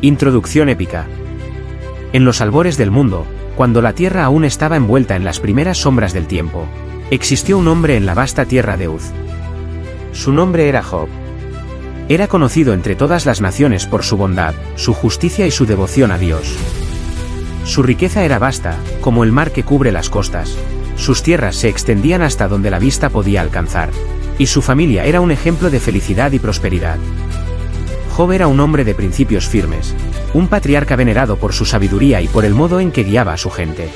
Introducción épica. En los albores del mundo, cuando la tierra aún estaba envuelta en las primeras sombras del tiempo, existió un hombre en la vasta tierra de Uz. Su nombre era Job. Era conocido entre todas las naciones por su bondad, su justicia y su devoción a Dios. Su riqueza era vasta, como el mar que cubre las costas. Sus tierras se extendían hasta donde la vista podía alcanzar. Y su familia era un ejemplo de felicidad y prosperidad. Job era un hombre de principios firmes, un patriarca venerado por su sabiduría y por el modo en que guiaba a su gente.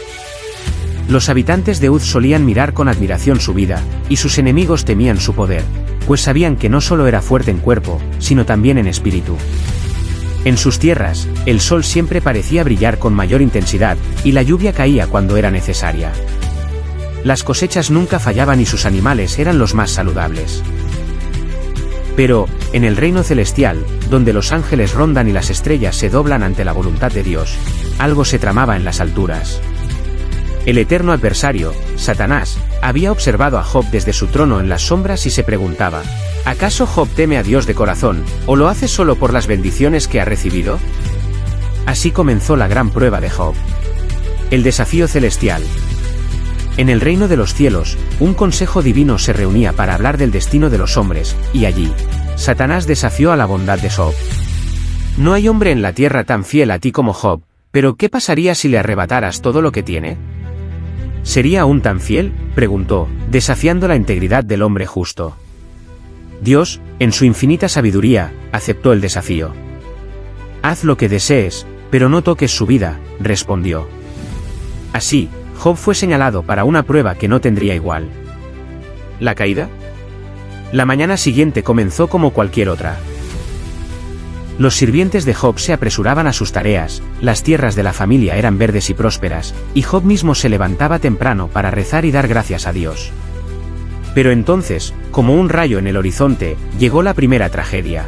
Los habitantes de Uz solían mirar con admiración su vida, y sus enemigos temían su poder, pues sabían que no solo era fuerte en cuerpo, sino también en espíritu. En sus tierras, el sol siempre parecía brillar con mayor intensidad, y la lluvia caía cuando era necesaria. Las cosechas nunca fallaban y sus animales eran los más saludables. Pero, en el reino celestial, donde los ángeles rondan y las estrellas se doblan ante la voluntad de Dios, algo se tramaba en las alturas. El eterno adversario, Satanás, había observado a Job desde su trono en las sombras y se preguntaba, ¿acaso Job teme a Dios de corazón, o lo hace solo por las bendiciones que ha recibido? Así comenzó la gran prueba de Job. El desafío celestial. En el reino de los cielos, un consejo divino se reunía para hablar del destino de los hombres, y allí, Satanás desafió a la bondad de Job. No hay hombre en la tierra tan fiel a ti como Job, pero ¿qué pasaría si le arrebataras todo lo que tiene? ¿Sería aún tan fiel?, preguntó, desafiando la integridad del hombre justo. Dios, en su infinita sabiduría, aceptó el desafío. Haz lo que desees, pero no toques su vida, respondió. Así, Job fue señalado para una prueba que no tendría igual. ¿La caída? La mañana siguiente comenzó como cualquier otra. Los sirvientes de Job se apresuraban a sus tareas, las tierras de la familia eran verdes y prósperas, y Job mismo se levantaba temprano para rezar y dar gracias a Dios. Pero entonces, como un rayo en el horizonte, llegó la primera tragedia.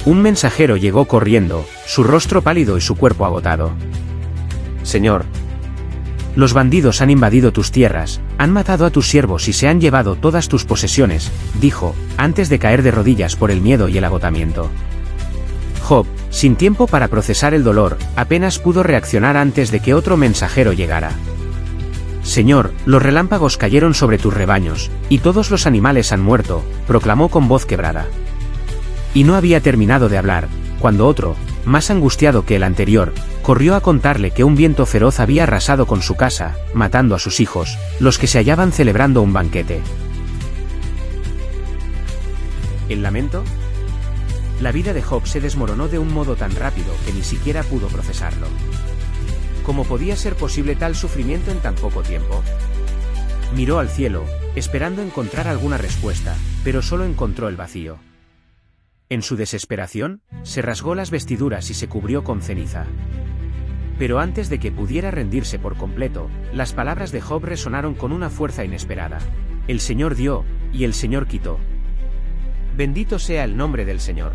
Un mensajero llegó corriendo, su rostro pálido y su cuerpo agotado. Señor, los bandidos han invadido tus tierras, han matado a tus siervos y se han llevado todas tus posesiones, dijo, antes de caer de rodillas por el miedo y el agotamiento. Job, sin tiempo para procesar el dolor, apenas pudo reaccionar antes de que otro mensajero llegara. Señor, los relámpagos cayeron sobre tus rebaños, y todos los animales han muerto, proclamó con voz quebrada. Y no había terminado de hablar, cuando otro, más angustiado que el anterior, corrió a contarle que un viento feroz había arrasado con su casa, matando a sus hijos, los que se hallaban celebrando un banquete. ¿El lamento? La vida de Job se desmoronó de un modo tan rápido que ni siquiera pudo procesarlo. ¿Cómo podía ser posible tal sufrimiento en tan poco tiempo? Miró al cielo, esperando encontrar alguna respuesta, pero solo encontró el vacío. En su desesperación, se rasgó las vestiduras y se cubrió con ceniza. Pero antes de que pudiera rendirse por completo, las palabras de Job resonaron con una fuerza inesperada. El Señor dio, y el Señor quitó. Bendito sea el nombre del Señor.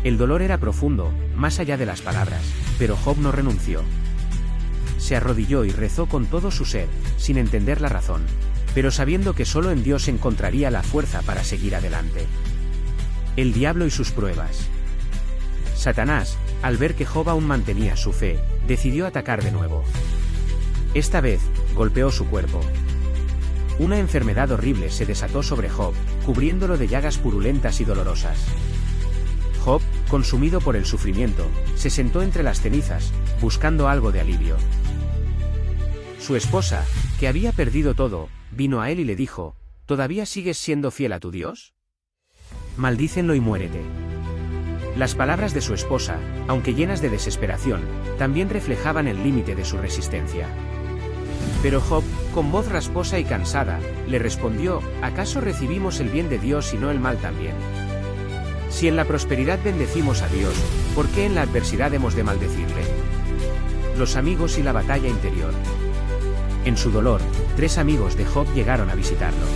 El dolor era profundo, más allá de las palabras, pero Job no renunció. Se arrodilló y rezó con todo su ser, sin entender la razón, pero sabiendo que solo en Dios encontraría la fuerza para seguir adelante. El diablo y sus pruebas. Satanás, al ver que Job aún mantenía su fe, decidió atacar de nuevo. Esta vez, golpeó su cuerpo. Una enfermedad horrible se desató sobre Job, cubriéndolo de llagas purulentas y dolorosas. Job, consumido por el sufrimiento, se sentó entre las cenizas, buscando algo de alivio. Su esposa, que había perdido todo, vino a él y le dijo, ¿todavía sigues siendo fiel a tu Dios? Maldícenlo y muérete. Las palabras de su esposa, aunque llenas de desesperación, también reflejaban el límite de su resistencia. Pero Job, con voz rasposa y cansada, le respondió, ¿acaso recibimos el bien de Dios y no el mal también? Si en la prosperidad bendecimos a Dios, ¿por qué en la adversidad hemos de maldecirle? Los amigos y la batalla interior. En su dolor, 3 amigos de Job llegaron a visitarlo.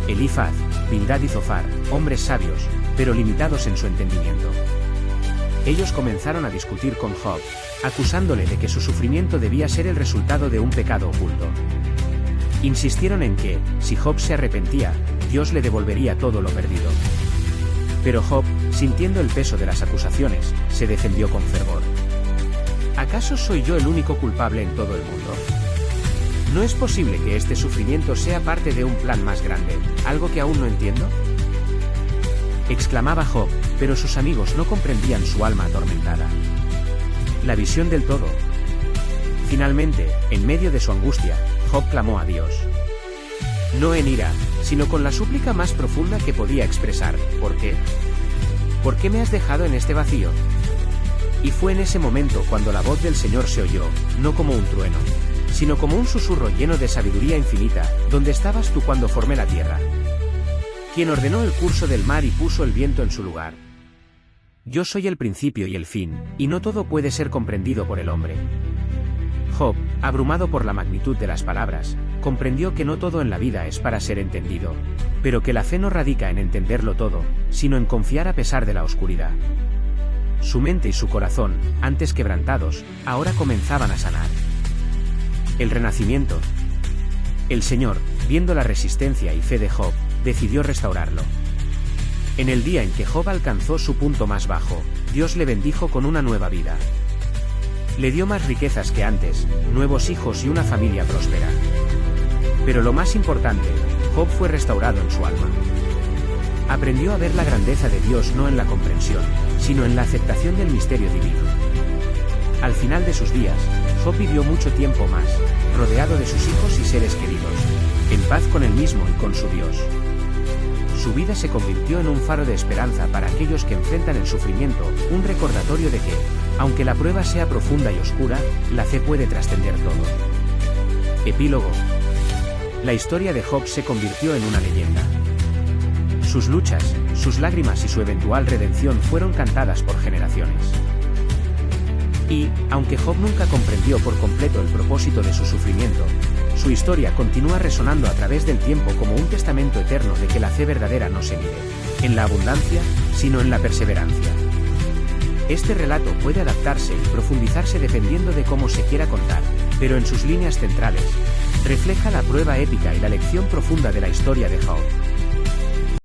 Elifaz, Bildad y Zofar, hombres sabios, pero limitados en su entendimiento. Ellos comenzaron a discutir con Job, acusándole de que su sufrimiento debía ser el resultado de un pecado oculto. Insistieron en que, si Job se arrepentía, Dios le devolvería todo lo perdido. Pero Job, sintiendo el peso de las acusaciones, se defendió con fervor. ¿Acaso soy yo el único culpable en todo el mundo? ¿No es posible que este sufrimiento sea parte de un plan más grande, algo que aún no entiendo? Exclamaba Job, pero sus amigos no comprendían su alma atormentada. La visión del todo. Finalmente, en medio de su angustia, Job clamó a Dios. No en ira, sino con la súplica más profunda que podía expresar. ¿Por qué? ¿Por qué me has dejado en este vacío? Y fue en ese momento cuando la voz del Señor se oyó, no como un trueno, sino como un susurro lleno de sabiduría infinita. ¿Dónde estabas tú cuando formé la tierra? ¿Quién ordenó el curso del mar y puso el viento en su lugar? Yo soy el principio y el fin, y no todo puede ser comprendido por el hombre. Job, abrumado por la magnitud de las palabras, comprendió que no todo en la vida es para ser entendido, pero que la fe no radica en entenderlo todo, sino en confiar a pesar de la oscuridad. Su mente y su corazón, antes quebrantados, ahora comenzaban a sanar. El renacimiento. El Señor, viendo la resistencia y fe de Job, decidió restaurarlo. En el día en que Job alcanzó su punto más bajo, Dios le bendijo con una nueva vida. Le dio más riquezas que antes, nuevos hijos y una familia próspera. Pero lo más importante, Job fue restaurado en su alma. Aprendió a ver la grandeza de Dios no en la comprensión, sino en la aceptación del misterio divino. Al final de sus días, Job vivió mucho tiempo más, rodeado de sus hijos y seres queridos, en paz con él mismo y con su Dios. Su vida se convirtió en un faro de esperanza para aquellos que enfrentan el sufrimiento, un recordatorio de que, aunque la prueba sea profunda y oscura, la fe puede trascender todo. Epílogo. La historia de Job se convirtió en una leyenda. Sus luchas, sus lágrimas y su eventual redención fueron cantadas por generaciones. Y, aunque Job nunca comprendió por completo el propósito de su sufrimiento, su historia continúa resonando a través del tiempo como un testamento eterno de que la fe verdadera no se mide en la abundancia, sino en la perseverancia. Este relato puede adaptarse y profundizarse dependiendo de cómo se quiera contar, pero en sus líneas centrales, refleja la prueba épica y la lección profunda de la historia de Job.